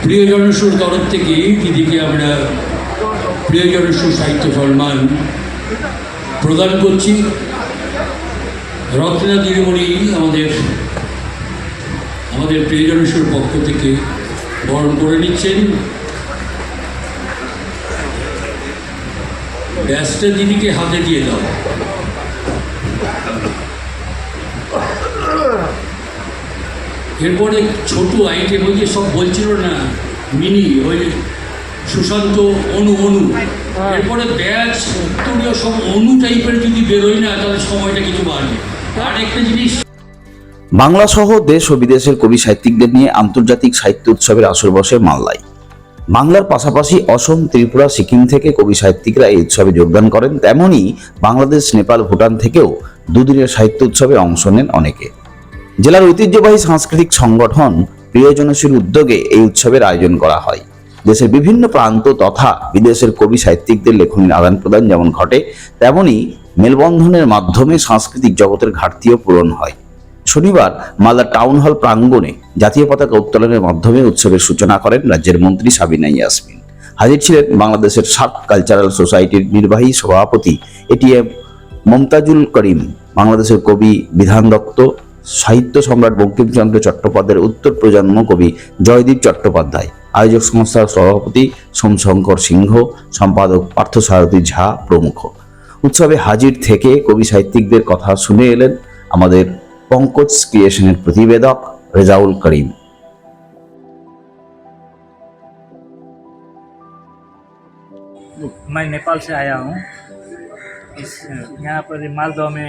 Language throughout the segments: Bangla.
প্রিয়জনসুর তরফ থেকে দিদিকে আমরা প্রিয়জনসু সাহিত্য সম্মান প্রদান করছি। রত্না দিদিমণি আমাদের প্রিয়জনসুর পক্ষ থেকে বরণ করে নিচ্ছেন। ব্যাসটা দিদিকে হাতে দিয়ে দাও। এরপরে ছোট আইটেম ওই যে সব বলছিল না মিনি ওই সুশান্ত অনু এরপরে ব্যাচ উত্তরীয় সব অনু টাইপের যদি বেরোয় না তাহলে সময়টা কিছু বাড়বে। আর একটা জিনিস, বাংলা সহ দেশ ও বিদেশের কবি সাহিত্যিকদের নিয়ে আন্তর্জাতিক সাহিত্য উৎসবের আসর বসে মালদায়। বাংলার পাশাপাশি অসম, ত্রিপুরা, সিকিম থেকে কবি সাহিত্যিকরা এই উৎসবে যোগদান করেন। তেমনই বাংলাদেশ, নেপাল, ভুটান থেকেও দুদিনের সাহিত্য উৎসবে অংশ নেন অনেকে। জেলার ঐতিহ্যবাহী সাংস্কৃতিক সংগঠন প্রিয়জনসুর উদ্যোগে এই উৎসবের আয়োজন করা হয়। দেশের বিভিন্ন প্রান্ত তথা বিদেশের কবি সাহিত্যিকদের লেখনীর আদান প্রদান যেমন ঘটে, তেমনই মেলবন্ধনের মাধ্যমে সাংস্কৃতিক জগতের ঘাটতিও পূরণ হয়। শনিবার মালদা টাউন হল প্রাঙ্গণে জাতীয় পতাকা উত্তোলনের মাধ্যমে উৎসবের সূচনা করেন রাজ্যের মন্ত্রী সাবিনা ইয়াসমিন। হাজির ছিলেন বাংলাদেশের সার্ক কালচারাল সোসাইটির নির্বাহী সভাপতি এটিএম মমতাজুল করিম, বাংলাদেশের কবি বিধান দত্ত, সাহিত্য সম্রাট বঙ্কিমচন্দ্র চট্টোপাধ্যায়ের উত্তর প্রজন্ম কবি জয়দীপ চট্টোপাধ্যায়, আয়োজক সংস্থার সভাপতি সোমশঙ্কর সিংহ, সম্পাদক পার্থসারথী ঝা প্রমুখ। উৎসবে হাজির থেকে কবি সাহিত্যিকদের কথা শুনে এলেন আমাদের पंकज क्रिएशनर प्रतिवेदक रेजाउल करीम। मैं नेपाल से आया हूँ। इस यहाँ पर मालदह में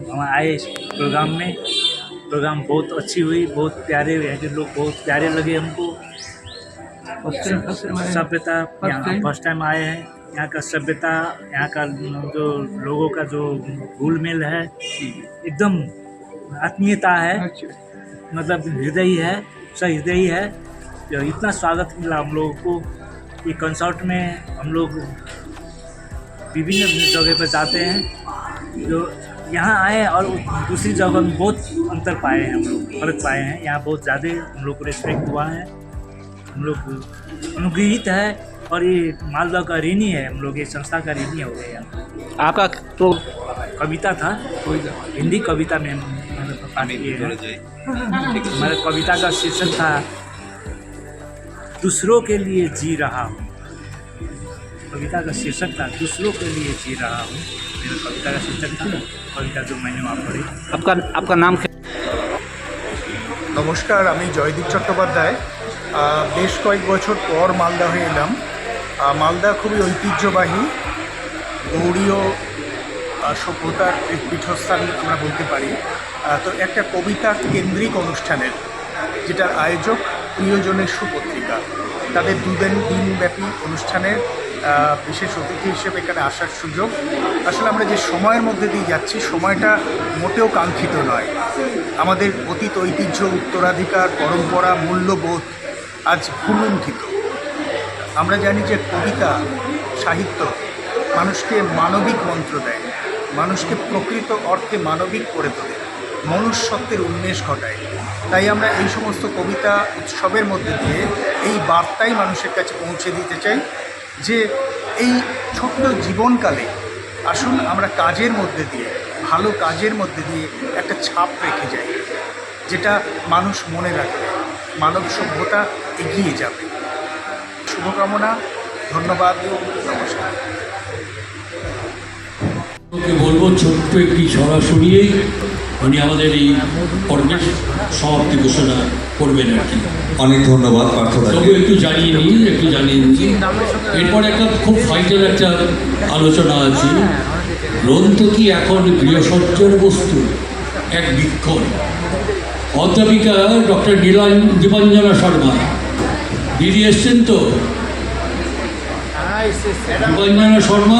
हम आए इस प्रोग्राम बहुत अच्छी हुई, बहुत प्यारे लोग बहुत प्यारे लगे हमको। सभ्यता यहाँ फर्स्ट टाइम आए हैं। यहाँ का सभ्यता, यहाँ का जो लोगों का जो घुल मिल है, एकदम आत्मीयता है, मतलब हृदय है, सहृदयी है। तो इतना स्वागत मिला हम लोगों को। ये कंसर्ट में हम लोग विभिन्न जगह पर जाते हैं, जो यहाँ आए और दूसरी जगह में बहुत अंतर पाए हैं, हम लोग फर्क पाए हैं। यहाँ बहुत ज़्यादा हम लोग को रिस्पेक्ट हुआ है, हम लोग अनुग्रहित है। और ये मालदा का ऋणी है, हम लोग ये संस्था का ऋणी हो गए। आपका तो कविता था, हिंदी कविता में हमारे कविता का शीर्षक था दूसरों के लिए जी रहा हूँ। कविता का शीर्षक था दूसरों के लिए जी रहा हूँ। मेरा कविता का शीर्षक था, कविता जो मैंने वहाँ पढ़ी। आपका नाम? नमस्कार, আমি জয়দীপ চট্টোপাধ্যায়। বেশ কয়েক বছর পর মালদা হয়ে এলাম। মালদা খুবই ঐতিহ্যবাহী গৌড়ীয় সভ্যতার এক পীঠস্থান আমরা বলতে পারি। তো একটা কবিতা কেন্দ্রিক অনুষ্ঠানের যেটার আয়োজক প্রিয়জনসু পত্রিকা, তাদের দিনব্যাপী অনুষ্ঠানের বিশেষ অতিথি হিসেবে এখানে আসার সুযোগ। আসলে আমরা যে সময়ের মধ্যে দিয়ে যাচ্ছি, সময়টা মোটেও কাঙ্ক্ষিত নয়। আমাদের অতীত ঐতিহ্য, উত্তরাধিকার, পরম্পরা, মূল্যবোধ আজ ভুলুণ্ঠিত। আমরা জানি যে কবিতা, সাহিত্য মানুষকে মানবিক মন্ত্র দেয়, মানুষকে প্রকৃত অর্থে মানবিক করে তোলে, মনুষ্যত্বের উন্মেষ ঘটায়। তাই আমরা এই সমস্ত কবিতা উৎসবের মধ্যে দিয়ে এই বার্তাই মানুষের কাছে পৌঁছে দিতে চাই যে এই ছোট্ট জীবনকালে আসুন আমরা কাজের মধ্যে দিয়ে, ভালো কাজের মধ্যে দিয়ে একটা ছাপ রেখে যাই, যেটা মানুষ মনে রাখবে, মানব সভ্যতা এগিয়ে যাবে। শুভকামনা, ধন্যবাদ, নমস্কার। বলবো ছোট্ট একটি ছড়া শুনিয়েই উনি আমাদের এই পর্বের সমাপ্তি ঘোষণা করবেন আর কি। অনেক ধন্যবাদ পার্থদাকে। একটু জানিয়ে নিই। এরপর একটা খুব ফাইটার একটা আলোচনা আছে। গ্রন্থ কি এখন গৃহসজ্জার বস্তু, এক বীক্ষণ। অধ্যাপিকা ডক্টর দীপাঞ্জনা শর্মা দিদি এসছেন তো? দীপাঞ্জনা শর্মা,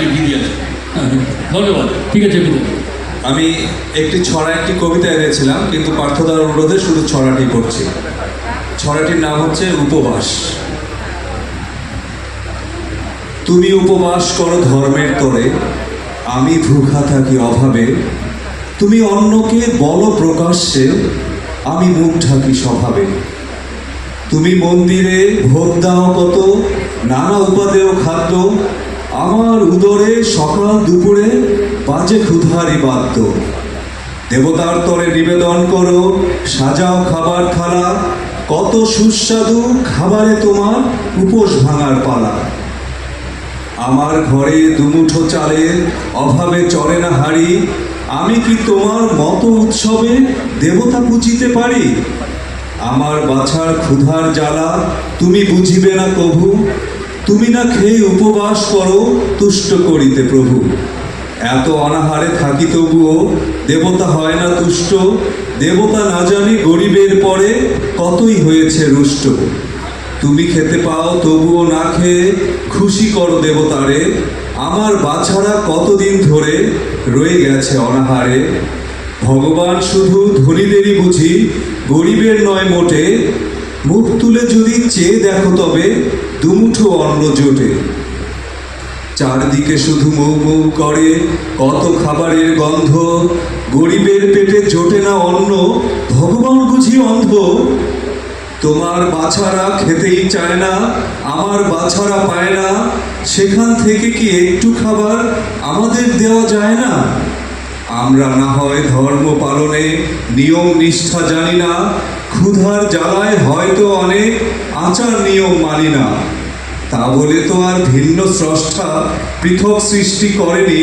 দিদি আছে, ধন্যবাদ। ঠিক আছে, আমি একটি ছড়া, একটি কবিতা এনেছিলাম, কিন্তু পার্থদার অনুরোধে শুধু ছড়াটি করছি। ছড়াটির নাম হচ্ছে উপবাস। তুমি উপবাস করো ধর্মের তরে, আমি ভুখা থাকি অভাবে। তুমি অন্যকে বলো প্রকাশ্যে, আমি মুখ ঢাকি স্বভাবে। তুমি মন্দিরে ভোগ দাও কত, নানা উপাদেয় খাদ্য, আমার উদরে সকাল দুপুরে বাজে ক্ষুধারি বাদ্য। দেবতার তরে নিবেদন করো, সাজাও খাবার থালা, কত সুস্বাদু খাবারে তোমার উপোস ভাঙার পালা। আমার ঘরে দুমুঠো চালের অভাবে চড়ে না হাড়ি, আমি কি তোমার মতো উৎসবে দেবতা পুজিতে পারি? আমার বাছার ক্ষুধার জ্বালা তুমি বুঝিবে না কভু, তুমি না খেয়ে উপবাস করো তুষ্ট করিতে প্রভু। এত অনাহারে থাকি তবুও দেবতা হয় না তুষ্ট, দেবতা না জানি গরিবের পরে কতই হয়েছে রুষ্ট। তুমি খেতে পাও তবুও না খেয়ে খুশি করো দেবতারে, আমার বাছারা কতদিন ধরে রয়ে গেছে অনাহারে। ভগবান শুধু ধনীদেরই বুঝি, গরিবের নয় মোটে, মুখ তুলে যদি চেয়ে দেখো তবে দুমুঠো অন্ন জোটে। চারদিকে শুধু মৌ মৌ করে কত খাবারের গন্ধ, গরিবের পেটে জোটে না অন্ন, ভগবান বুঝি অন্ধ। তোমার বাছারা খেতেই চায় না, আমার বাছারা পায় না, সেখান থেকে কি একটু খাবার আমাদের দেওয়া যায় না? আমরা না হয় ধর্ম পালনে নিয়ম নিষ্ঠা জানি না, ক্ষুধার জ্বালায় হয়তো অনেক আচার নিয়ম মানি না। তা বলে তো আর ভিন্ন স্রষ্টা পৃথক সৃষ্টি করেনি,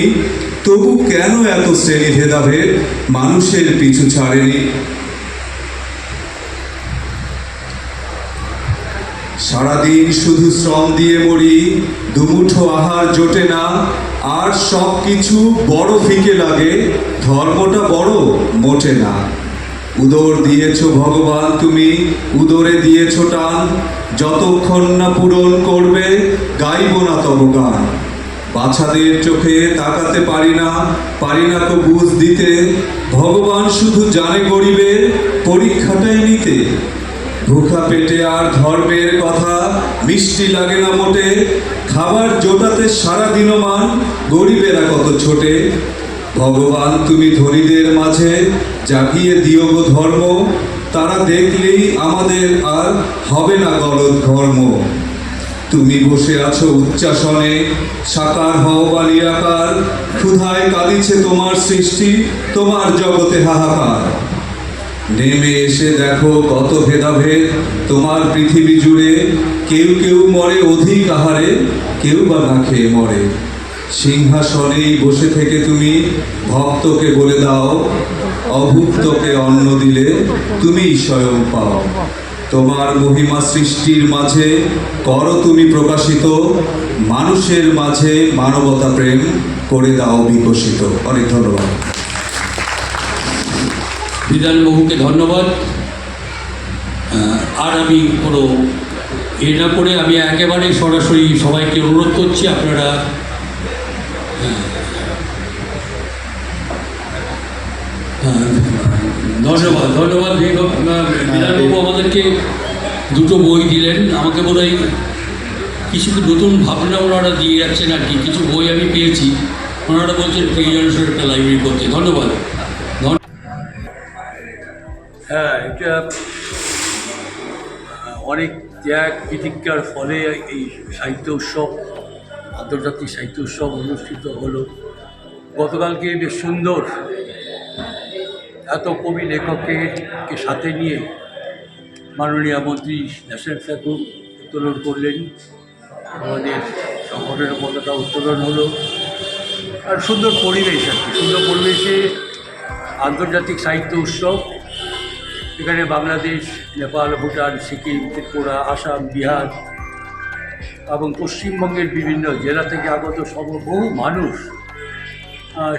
তবু কেন এত শ্রেণী ভেদাভেদ মানুষের পিছু ছাড়েনি? সারাদিন শুধু শ্রম দিয়ে মরি, দুমুঠো আহার জোটে না, আর সব কিছু বড় ফিকে লাগে, ধর্মটা বড় মোটে না। উদর দিয়েছ ভগবান তুমি, উদরে দিয়েছ টান, যতক্ষণ না পূরণ করবে গাইব না তব গান। বাছাদের চোখে তাকাতে পারি না কো বুঝ দিতে, ভগবান শুধু জানে গরিবের পরীক্ষাটাই নিতে। ভুখা পেটে আর ধর্মের কথা মিষ্টি লাগে না মোটে, খাবার জোটাতে সারা দিনমান গরিবেরা কত ছোটে। ভগবান তুমি ধনীদের মাঝে জাগিয়ে দিও গো ধর্ম, তারা দেখলেই আমাদের আর হবে না গলদ ধর্ম। তুমি বসে আছো উচ্চাসনে, সাকার হও বা নিরাকার, ক্ষুধায় কাঁদিছে তোমার সৃষ্টি, তোমার জগতে হাহাকার। নেমে এসে দেখো কত ভেদাভেদ তোমার পৃথিবী জুড়ে, কেউ কেউ মরে অধিক আহারে, কেউ বা না খেয়ে মরে। সিংহাসনেই বসে থেকে তুমি ভক্তকে বলে দাও, অভুক্তকে অন্ন দিলে তুমিই স্বয়ং পাও। তোমার মহিমা সৃষ্টির মাঝে করো তুমি প্রকাশিত, মানুষের মাঝে মানবতা প্রেম করে দাও বিকশিত। অনেক ধন্যবাদ। বিধানবাবুকে ধন্যবাদ। আর আমি কোনো না করে আমি একেবারে সরাসরি সবাইকে অনুরোধ করছি, আপনারা ধন্যবাদ বিধানবাবু আমাদেরকে দুটো বই দিলেন। আমাকে বোধ হয় কিছু নতুন ভাবনা ওনারা দিয়ে যাচ্ছেন আর কি। কিছু বই আমি পেয়েছি, ওনারা বলছেন প্রিয়জনের একটা লাইব্রেরি করতে। ধন্যবাদ। হ্যাঁ, এটা অনেক ত্যাগ প্রতিজ্ঞার ফলে এই সাহিত্য উৎসব, আন্তর্জাতিক সাহিত্য উৎসব অনুষ্ঠিত হলো। গতকালকে বেশ সুন্দর এত কবি লেখককে সাথে নিয়ে মাননীয় মন্ত্রী ন্যাশনাল ফ্ল্যাগ উত্তোলন করলেন, আমাদের সংগঠনের পতাকা উত্তোলন হলো। আর সুন্দর পরিবেশ আর কি, সুন্দর পরিবেশে আন্তর্জাতিক সাহিত্য উৎসব। এখানে বাংলাদেশ, নেপাল, ভুটান, সিকিম, ত্রিপুরা, আসাম, বিহার এবং পশ্চিমবঙ্গের বিভিন্ন জেলা থেকে আগত বহু মানুষ,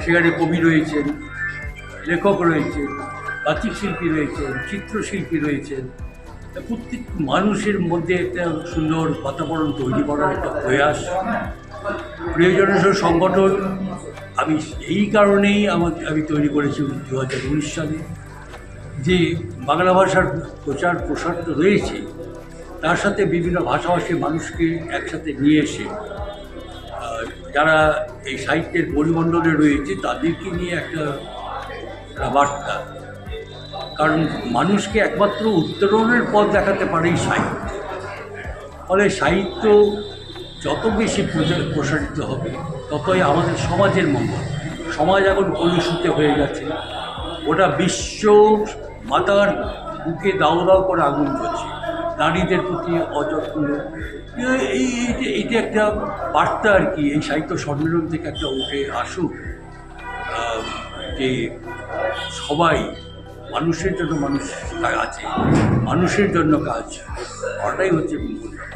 সেখানে কবি রয়েছেন, লেখক রয়েছেন, বাচিক শিল্পী রয়েছেন, চিত্রশিল্পী রয়েছেন। প্রত্যেক মানুষের মধ্যে একটা সুন্দর বাতাবরণ তৈরি করার একটা প্রয়াস। প্রিয়জনের সংগঠন আমি এই কারণেই আমি তৈরি করেছি 2019 সালে, যে বাংলা ভাষার প্রচার প্রসার তো রয়েছে, তার সাথে বিভিন্ন ভাষাভাষী মানুষকে একসাথে নিয়ে এসে যারা এই সাহিত্যের পরিমণ্ডলে রয়েছে তাদেরকে নিয়ে একটা বার্তা। কারণ মানুষকে একমাত্র উত্তরণের পথ দেখাতে পারে এই সাহিত্য। ফলে সাহিত্য যত বেশি প্রসারিত হবে ততই আমাদের সমাজের মঙ্গল। সমাজ এখন কলুষিত হয়ে গেছে, ওটা বিশ্ব মাতার বুকে দাও দাও করে আগুন জ্বলছে, নারীদের প্রতি অযত্ন। এইটা একটা বার্তা আর কি, এই সাহিত্য সম্মেলন থেকে একটা উঠে আসুক যে সবাই মানুষের জন্য মানুষ আছে, মানুষের জন্য কাজ করাটাই হচ্ছে মূল ব্যাপার।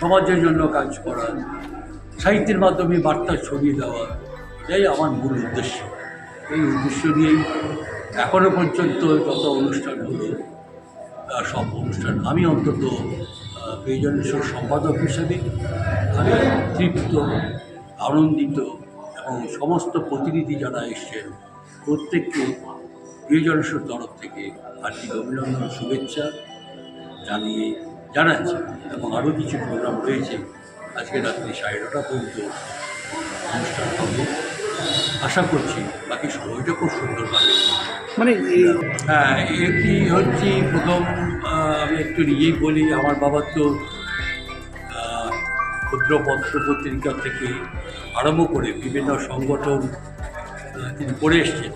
সমাজের জন্য কাজ করা, সাহিত্যের মাধ্যমে বার্তা ছড়িয়ে দেওয়া, এটাই আমার মূল উদ্দেশ্য। এই উদ্দেশ্য নিয়েই এখনও পর্যন্ত যত অনুষ্ঠান হলো সব অনুষ্ঠান আমি অন্তত প্রিয়জনের সম্পাদক হিসাবে আমি তৃপ্ত, আনন্দিত, এবং সমস্ত প্রতিনিধি যারা এসছেন প্রত্যেককে প্রিয়জনের তরফ থেকে হার্দিক অভিনন্দন, শুভেচ্ছা জানাচ্ছি। এবং আরও কিছু প্রোগ্রাম রয়েছে, আজকে রাত্রি 9:30 পর্যন্ত অনুষ্ঠান হবে। আশা করছি বাকি সময়টা খুব সুন্দরভাবে। মানে হ্যাঁ, এটি হচ্ছে প্রথম, আমি একটু নিজেই বলি, আমার বাবার তো ক্ষুদ্র পত্র পত্রিকা থেকে আরম্ভ করে বিভিন্ন সংগঠন তিনি করে এসছেন।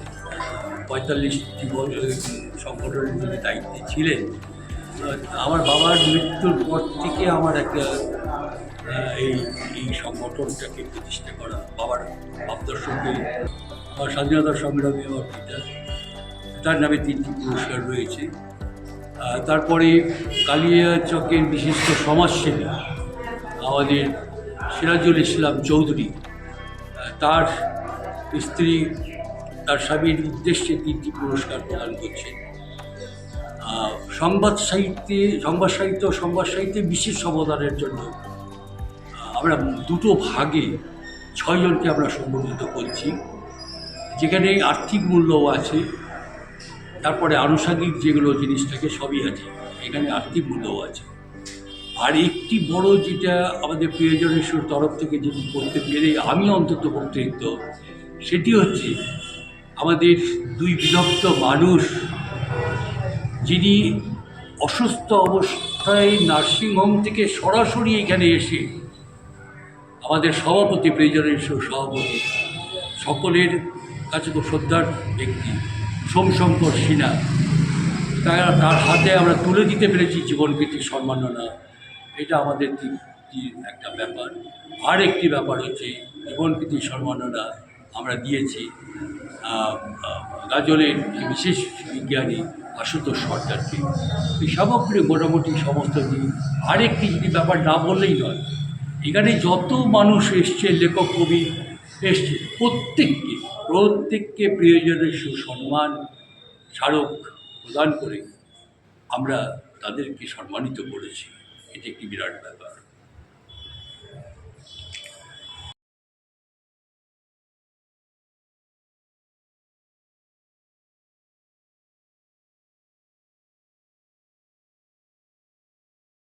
45টি সংগঠনের তিনি দায়িত্বে ছিলেন। আমার বাবার মৃত্যুর পর থেকে আমার একটা এই সংগঠনটাকে প্রতিষ্ঠা করা, বাবার ভাবদর্শকে, আমার স্বাধীনতা সংগ্রামী আমার পিতা, তার নামে 3টি পুরস্কার রয়েছে। তারপরে কালিয়াচকের বিশিষ্ট সমাজসেবী আমাদের সিরাজুল ইসলাম চৌধুরী, তার স্ত্রী তার স্বামীর উদ্দেশ্যে 3টি পুরস্কার প্রদান করছেন। সংবাদ সাহিত্যে বিশেষ অবদানের জন্য আমরা 2টো ভাগে 6 জনকে আমরা সম্মানিত করছি, যেখানে আর্থিক মূল্যও আছে, তারপরে আনুষঙ্গিক যেগুলো জিনিস থাকে সবই আছে, এখানে আর্থিক মূল্যও আছে। আর একটি বড় যেটা আমাদের প্রিয়জনের তরফ থেকে যেটি করতে পেরে আমি অন্তত কর্তৃত্ব, সেটি হচ্ছে আমাদের 2 বিধক্ত মানুষ যিনি অসুস্থ অবস্থায় নার্সিংহোম থেকে সরাসরি এখানে এসে আমাদের সভাপতি, প্রিয়জনের সভাপতি, সকলের কাছে খুব শ্রদ্ধার ব্যক্তি সোমশঙ্কর সিনহা, তার হাতে আমরা তুলে দিতে পেরেছি জীবনকৃতি সম্মাননা। এটা আমাদের একটা ব্যাপার। আর একটি ব্যাপার হচ্ছে জীবনকৃতি সম্মাননা আমরা দিয়েছি গাজলের বিশেষ বিজ্ঞানী আশুতোষ সরকারকে। এই সামগ্রিক মোটামুটি সমস্ত দিন। আরেকটি যদি ব্যাপার না বললেই নয়, এখানে যত মানুষ এসছে, লেখক কবি এসছে, প্রত্যেককে প্রিয়জনের সুসম্মান স্মারক প্রদান করে আমরা তাদেরকে সম্মানিত করেছি। এটি একটি বিরাট ব্যাপার।